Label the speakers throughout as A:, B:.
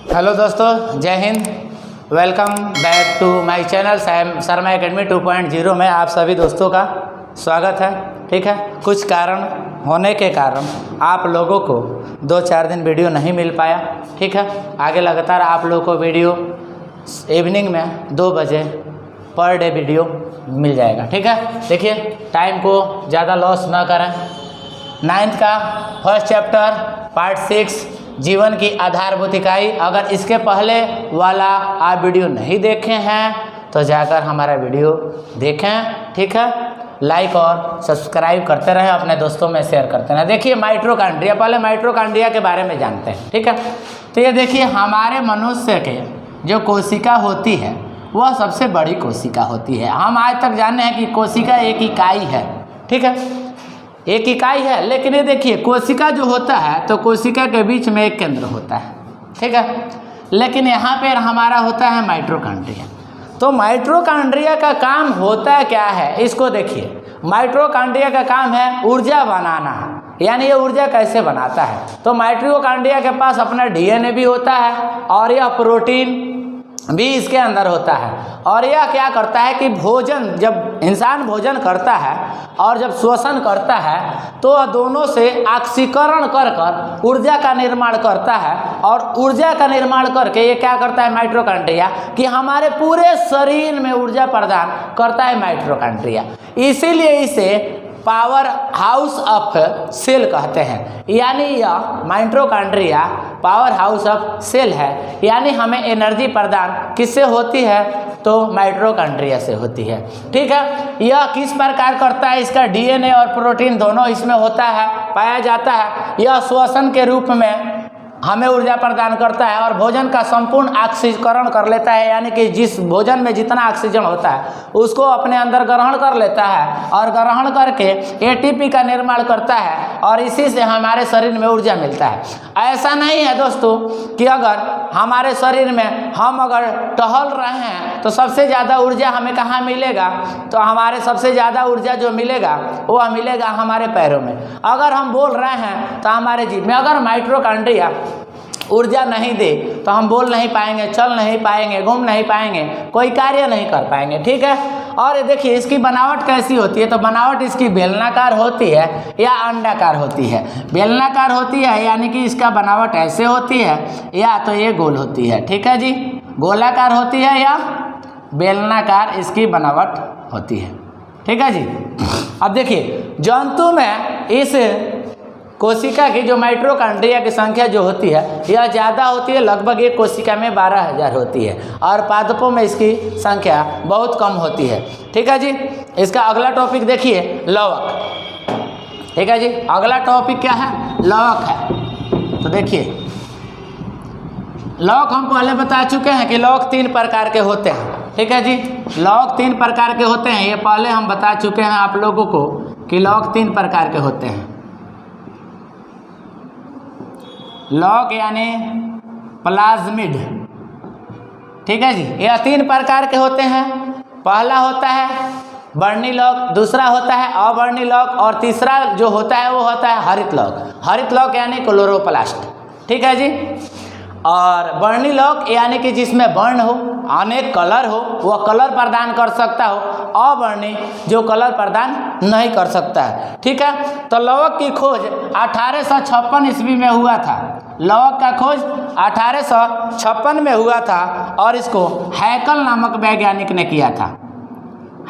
A: Hello दोस्तों, जय हिंद। Welcome back to my channel Sharma academy 2.0 में आप सभी दोस्तों का स्वागत है। ठीक है, कुछ कारण होने के कारण आप लोगों को 2-4 दिन वीडियो नहीं मिल पाया। ठीक है, आगे लगातार आप लोगों को वीडियो इवनिंग में 2 बजे पर डे वीडियो मिल जाएगा। ठीक है, देखिए टाइम को ज़्यादा लॉस ना करें। 9th का फर्स्ट चैप्टर पार्ट 6 जीवन की आधारभूत इकाई, अगर इसके पहले वाला आप वीडियो नहीं देखे हैं तो जाकर हमारा वीडियो देखें। ठीक है, लाइक और सब्सक्राइब करते रहें, अपने दोस्तों में शेयर करते रहें। देखिए माइटोकॉन्ड्रिया, पहले माइटोकॉन्ड्रिया के बारे में जानते हैं। ठीक है, तो ये देखिए हमारे मनुष्य के जो कोशिका होती है वह सबसे बड़ी कोशिका होती है। हम आज तक जाने हैं कि कोशिका एक इकाई है। ठीक है, एक इकाई है, लेकिन ये देखिए कोशिका जो होता है तो कोशिका के बीच में एक केंद्र होता है। ठीक है, लेकिन यहाँ पर हमारा होता है माइटोकॉन्ड्रिया। तो माइटोकॉन्ड्रिया का काम होता है क्या है, इसको देखिए। माइटोकॉन्ड्रिया का काम है ऊर्जा बनाना, यानी ये ऊर्जा कैसे बनाता है। तो माइटोकॉन्ड्रिया के पास अपना डीएनए भी होता है और यह प्रोटीन भी इसके अंदर होता है। और यह क्या करता है कि भोजन, जब इंसान भोजन करता है और जब श्वसन करता है तो दोनों से ऑक्सीकरण कर ऊर्जा का निर्माण करता है। और ऊर्जा का निर्माण करके ये क्या करता है माइटोकॉन्ड्रिया, कि हमारे पूरे शरीर में ऊर्जा प्रदान करता है माइटोकॉन्ड्रिया। इसीलिए इसे पावर हाउस ऑफ सेल कहते हैं। यानी यह mitochondria power house of cell है, यानी हमें एनर्जी प्रदान किससे होती है, तो माइटोकॉन्ड्रिया से होती है। ठीक है, यह किस प्रकार करता है, इसका डीएनए और प्रोटीन दोनों इसमें होता है, पाया जाता है। यह श्वसन के रूप में हमें ऊर्जा प्रदान करता है और भोजन का संपूर्ण ऑक्सीकरण कर लेता है, यानी कि जिस भोजन में जितना ऑक्सीजन होता है उसको अपने अंदर ग्रहण कर लेता है और ग्रहण करके एटीपी का निर्माण करता है और इसी से हमारे शरीर में ऊर्जा मिलता है। ऐसा नहीं है दोस्तों कि अगर हमारे शरीर में हम अगर टहल रहे हैं तो सबसे ज़्यादा ऊर्जा हमें कहाँ मिलेगा, तो हमारे सबसे ज़्यादा ऊर्जा जो मिलेगा वह मिलेगा हमारे पैरों में। अगर हम बोल रहे हैं तो हमारे जीभ में। अगर माइटोकॉन्ड्रिया ऊर्जा नहीं दे तो हम बोल नहीं पाएंगे, चल नहीं पाएंगे, घूम नहीं पाएंगे, कोई कार्य नहीं कर पाएंगे। ठीक है, और देखिए इसकी बनावट कैसी होती है, तो बनावट इसकी बेलनाकार होती है या अंडाकार होती है। बेलनाकार होती है यानी कि इसका बनावट ऐसे होती है, या तो ये गोल होती है। ठीक है जी, गोलाकार होती है या बेलनाकार इसकी बनावट होती है। ठीक है जी। अब देखिए जंतु में इस कोशिका की जो माइटोकॉन्ड्रिया की संख्या जो होती है यह ज़्यादा होती है, लगभग एक कोशिका में 12,000 होती है, और पादपों में इसकी संख्या बहुत कम होती है। ठीक है जी। इसका अगला टॉपिक देखिए लवक। ठीक है जी, अगला टॉपिक क्या है, लवक है। तो देखिए लवक हम पहले बता चुके हैं कि लवक 3 प्रकार के होते हैं। ठीक है जी, लवक 3 प्रकार के होते हैं, ये पहले हम बता चुके हैं आप लोगों को कि लवक 3 प्रकार के होते हैं। लवक यानी प्लाज्मिड। ठीक है जी, यह 3 प्रकार के होते हैं। पहला होता है वर्णी लवक, दूसरा होता है अवर्णी लवक, और तीसरा जो होता है वो होता है हरित लवक। हरित लवक यानी क्लोरोप्लास्ट। ठीक है जी। और वर्णी लवक यानी कि जिसमें वर्ण हो, अनेक कलर हो, वह कलर प्रदान कर सकता हो। अवर्णी जो कलर प्रदान नहीं कर सकता है। ठीक है, तो लवक की खोज 1856 ईस्वी में हुआ था। लवक का खोज 1856 में हुआ था और इसको हैकल नामक वैज्ञानिक ने किया था।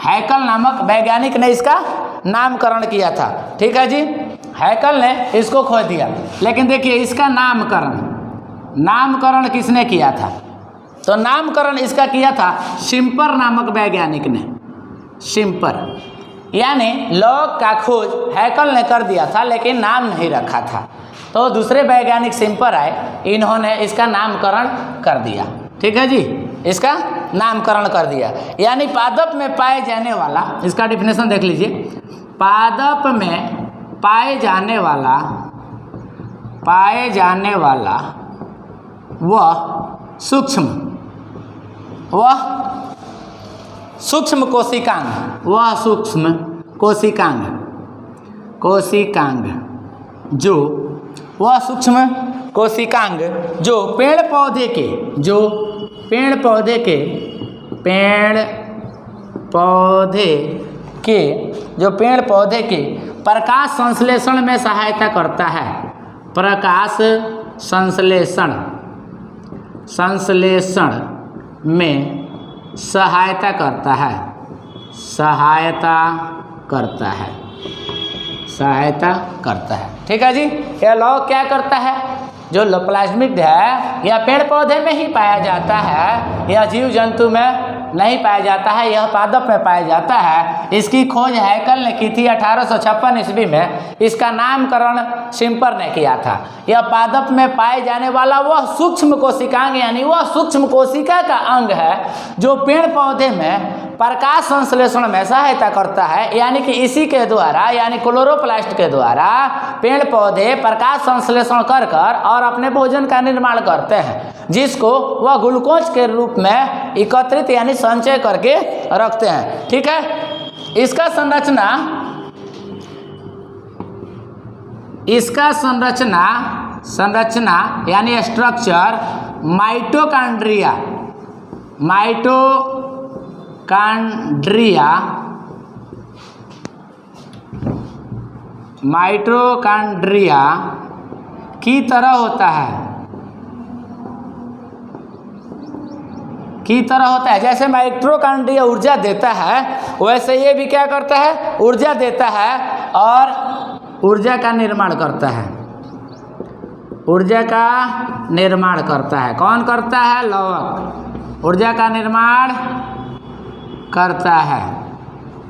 A: हैकल नामक वैज्ञानिक ने इसका नामकरण किया था। ठीक है जी, हैकल ने इसको खोज दिया। लेकिन देखिए इसका नामकरण किसने किया था, तो नामकरण इसका किया था शिम्पर नामक वैज्ञानिक ने। शिम्पर यानी लवक का खोज हैकल ने कर दिया था लेकिन नाम नहीं रखा था, तो दूसरे वैज्ञानिक शिम्पर आए, इन्होंने इसका नामकरण कर दिया। ठीक है जी, इसका नामकरण कर दिया। यानी पादप में पाए जाने वाला, इसका डिफिनेशन देख लीजिए, पादप में पाए जाने वाला वह सूक्ष्म कोशिकांग जो वह सूक्ष्म कोशिकांग जो पेड़ पौधे के प्रकाश संश्लेषण में सहायता करता है। प्रकाश संश्लेषण में सहायता करता है। ठीक है जी। यह लौह क्या करता है? जो प्लाज्मिड है यह पेड़ पौधे में ही पाया जाता है, यह जीव जंतु में नहीं पाया जाता है, यह पादप में पाया जाता है। इसकी खोज हैकल ने की थी 1856 ईस्वी में। इसका नामकरण शिम्पर ने किया था। यह पादप में पाए जाने वाला वह सूक्ष्म कोशिकांग यानी वह सूक्ष्म कोशिका का अंग है जो पेड़ पौधे में प्रकाश संश्लेषण में सहायता करता है। यानी कि इसी के द्वारा यानी क्लोरोप्लास्ट के द्वारा पेड़ पौधे प्रकाश संश्लेषण कर और अपने भोजन का निर्माण करते हैं, जिसको वह ग्लूकोज के रूप में एकत्रित यानी संचय करके रखते हैं। ठीक है। इसका संरचना यानी स्ट्रक्चर माइटोकॉन्ड्रिया की तरह होता है। जैसे माइटोकॉन्ड्रिया ऊर्जा देता है वैसे ये भी क्या करता है? ऊर्जा देता है और ऊर्जा का निर्माण करता है। कौन करता है? लौह ऊर्जा का निर्माण करता है।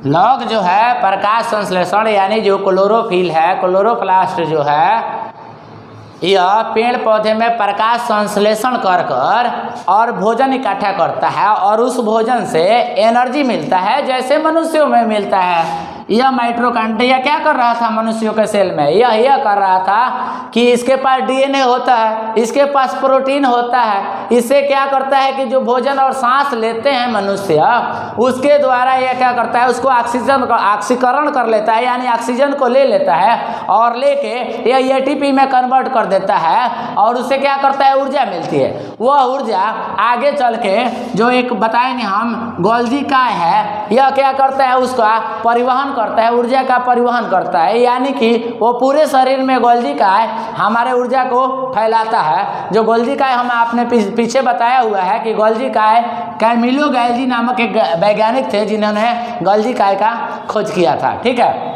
A: लौह जो है प्रकाश संश्लेषण यानी जो क्लोरोफिल है, क्लोरोप्लास्ट जो है, यह पेड़ पौधे में प्रकाश संश्लेषण कर और भोजन इकट्ठा करता है और उस भोजन से एनर्जी मिलता है जैसे मनुष्यों में मिलता है। यह माइटोकॉन्ड्रिया क्या कर रहा था मनुष्यों के सेल में? यह कर रहा था कि इसके पास डीएनए होता है, इसके पास प्रोटीन होता है। इससे क्या करता है कि जो भोजन और सांस लेते हैं मनुष्य, उसके द्वारा यह क्या करता है? उसको ऑक्सीकरण कर लेता है यानी ऑक्सीजन को ले लेता है और लेके यह एटीपी में कन्वर्ट कर देता है और उससे क्या करता है? ऊर्जा मिलती है। वह ऊर्जा आगे चल के जो एक बताएंगे हम गोल्जी काय है, यह क्या करता है? उसका परिवहन करता है, ऊर्जा का परिवहन करता है। यानी कि वो पूरे शरीर में गोल्जी काय हमारे ऊर्जा को फैलाता है। जो गोल्जी काय हम आपने पीछे बताया हुआ है कि गोल्जी काय कैमिलो गैल्जी नामक एक वैज्ञानिक थे जिन्होंने गोल्जी काय का खोज किया था। ठीक है।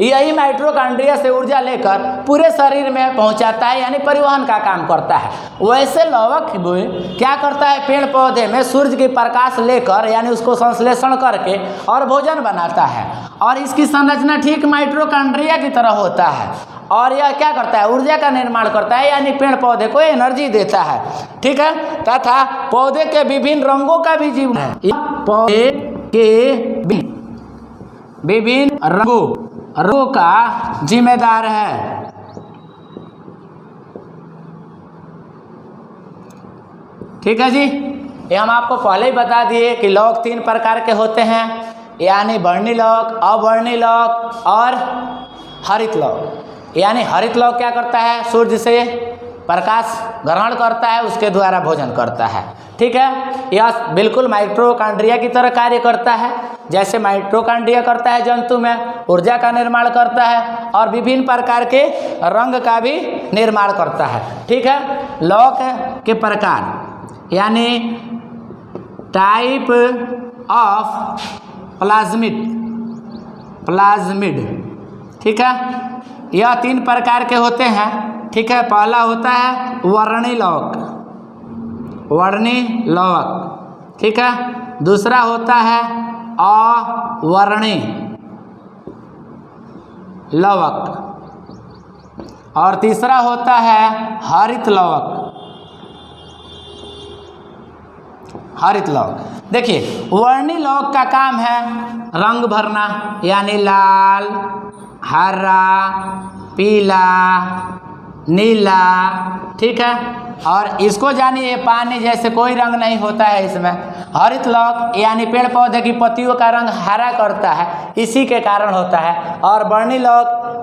A: यही माइटोकॉन्ड्रिया से ऊर्जा लेकर पूरे शरीर में पहुंचाता है यानी परिवहन का काम करता है। वैसे लौह क्या करता है? पेड़ पौधे में सूर्य की प्रकाश लेकर यानी उसको संश्लेषण करके और भोजन बनाता है और इसकी संरचना ठीक माइटोकॉन्ड्रिया की तरह होता है और यह क्या करता है? ऊर्जा का निर्माण करता है यानी पेड़ पौधे को एनर्जी देता है। ठीक है। तथा पौधे के विभिन्न रंगों का भी जीवन है। पौधे के विभिन्न रंगों का जिम्मेदार है। ठीक है जी। ये हम आपको पहले ही बता दिए कि लौह 3 प्रकार के होते हैं यानी वर्णी लौह, अवर्णी लौह और हरित लौह। यानी हरित लौह क्या करता है? सूर्य से प्रकाश ग्रहण करता है, उसके द्वारा भोजन करता है। ठीक है। यह बिल्कुल माइटोकॉन्ड्रिया की तरह कार्य करता है। जैसे माइटोकॉन्ड्रिया करता है जंतु में, ऊर्जा का निर्माण करता है और विभिन्न प्रकार के रंग का भी निर्माण करता है। ठीक है। लौह के प्रकार यानी टाइप ऑफ प्लाज्मिड। ठीक है। यह 3 प्रकार के होते हैं। ठीक है। पहला होता है वर्णी लौह। ठीक है। दूसरा होता है अवर्णी लौह और तीसरा होता है हरित लौह। देखिए वर्णी लौह का काम है रंग भरना यानी लाल, हरा, पीला, नीला। ठीक है। और इसको जानिए पानी जैसे कोई रंग नहीं होता है इसमें। हरित लौह यानी पेड़ पौधे की पत्तियों का रंग हरा करता है, इसी के कारण होता है। और वर्णी लौह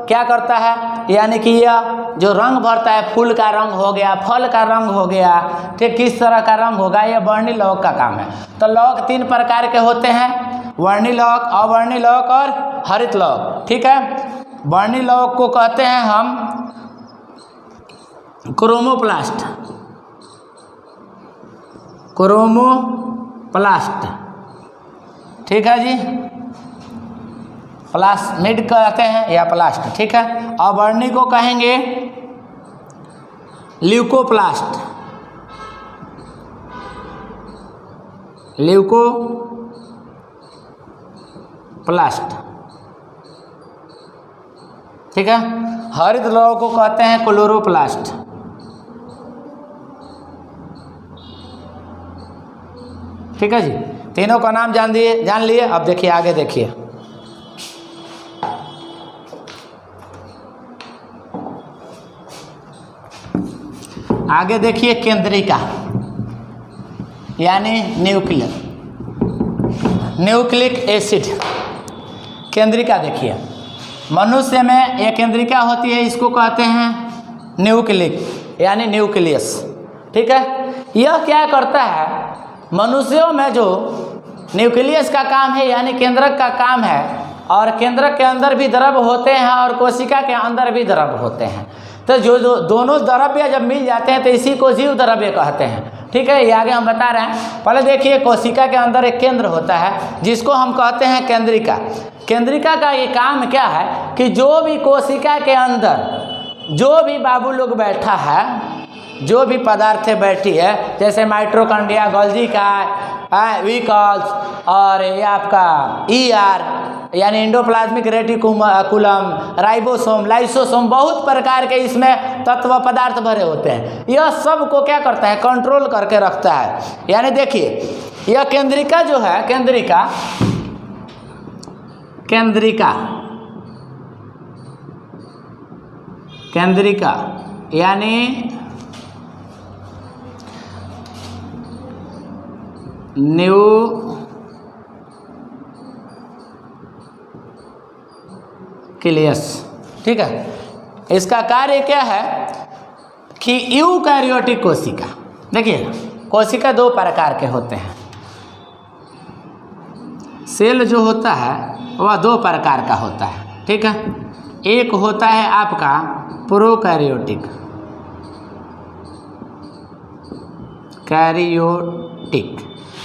A: क्या करता है, यानी कि यह जो रंग भरता है, फूल का रंग हो गया, फल का रंग हो गया, ठीक, किस तरह का रंग होगा, यह वर्णी लौक का काम है। तो लौक 3 प्रकार के होते हैं, वर्णी लौक, अवर्णी लौक और हरित लौक। ठीक है, वर्णी लौक को कहते हैं हम क्रोमोप्लास्ट, क्रोमोप्लास्ट, ठीक है जी, प्लास्मिड कहते हैं या प्लास्ट। ठीक है, अवर्णी को कहेंगे ल्यूकोप्लास्ट, ल्यूकोप्लास्ट। ठीक है, हरित लौक को कहते हैं क्लोरोप्लास्ट। ठीक है जी, तीनों का नाम जान लिए। अब देखिए आगे, देखिए आगे देखिए, केंद्रिका यानी न्यूक्लिक एसिड। केंद्रिका देखिए, मनुष्य में एक केंद्रिका होती है, इसको कहते हैं न्यूक्लिक यानी न्यूक्लियस। ठीक है, यह क्या करता है, मनुष्यों में जो न्यूक्लियस का काम है यानी केंद्रक का काम है, और केंद्रक के अंदर भी द्रव होते हैं और कोशिका के अंदर भी द्रव होते हैं। तो जो दोनों द्रव्य जब मिल जाते हैं तो इसी को जीव द्रव्य कहते हैं। ठीक है, ये आगे हम बता रहे हैं। पहले देखिए, कोशिका के अंदर एक केंद्र होता है जिसको हम कहते हैं केंद्रिका। केंद्रिका का ये काम क्या है कि जो भी कोशिका के अंदर जो भी बाबू लोग बैठा है, जो भी पदार्थ बैठी है, जैसे माइटोकॉन्ड्रिया, गोल्जी का वीकल्स, और ये आपका ER यानी एंडोप्लाज्मिक रेटिकुलम, राइबोसोम, लाइसोसोम, बहुत प्रकार के इसमें तत्व पदार्थ भरे होते हैं। यह सब को क्या करता है, कंट्रोल करके रखता है। यानी देखिए, यह केंद्रिका जो है, केंद्रिका यानी न्यूक्लियस। ठीक है, इसका कार्य क्या है कि यूकैरियोटिक कोशिका, देखिए कोशिका 2 प्रकार के होते हैं। सेल जो होता है वह 2 प्रकार का होता है। ठीक है, एक होता है आपका प्रोकैरियोटिक,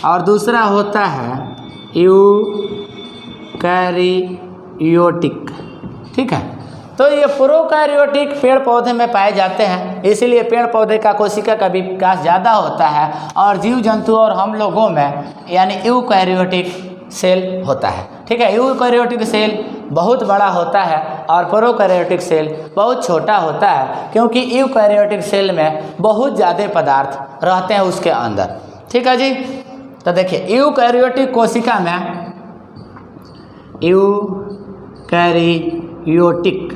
A: और दूसरा होता है यूकैरियोटिक। ठीक है, तो ये प्रोकैरियोटिक पेड़ पौधे में पाए जाते हैं, इसीलिए पेड़ पौधे का कोशिका का विकास ज़्यादा होता है, और जीव जंतु और हम लोगों में यानी यूकैरियोटिक सेल होता है। ठीक है, यूकैरियोटिक सेल बहुत बड़ा होता है और प्रोकैरियोटिक सेल बहुत छोटा होता है, क्योंकि यूकैरियोटिक सेल में बहुत ज़्यादा पदार्थ रहते हैं उसके अंदर। ठीक है जी, तो देखिए यूकैरियोटिक कोशिका में, यूकैरियोटिक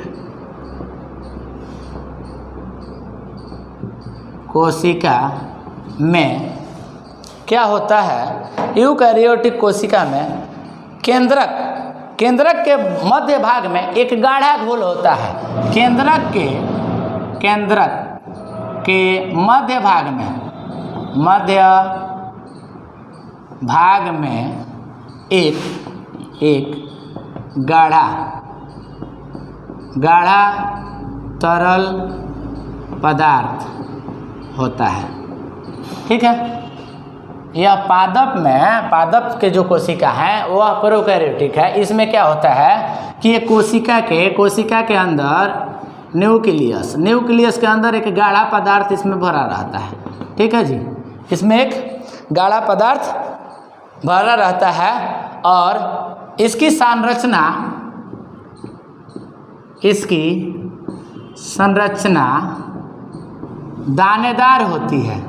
A: कोशिका में क्या होता है, यूकैरियोटिक कोशिका में केंद्रक के मध्य भाग में एक गाढ़ा घोल होता है। केंद्रक के मध्य भाग में एक गाढ़ा तरल पदार्थ होता है। ठीक है, यह पादप के जो कोशिका है वह प्रोकैरियोटिक है। इसमें क्या होता है कि ये कोशिका के अंदर न्यूक्लियस के अंदर एक गाढ़ा पदार्थ इसमें भरा रहता है। ठीक है जी, इसमें एक गाढ़ा पदार्थ भरा रहता है, और इसकी संरचना दानेदार होती है।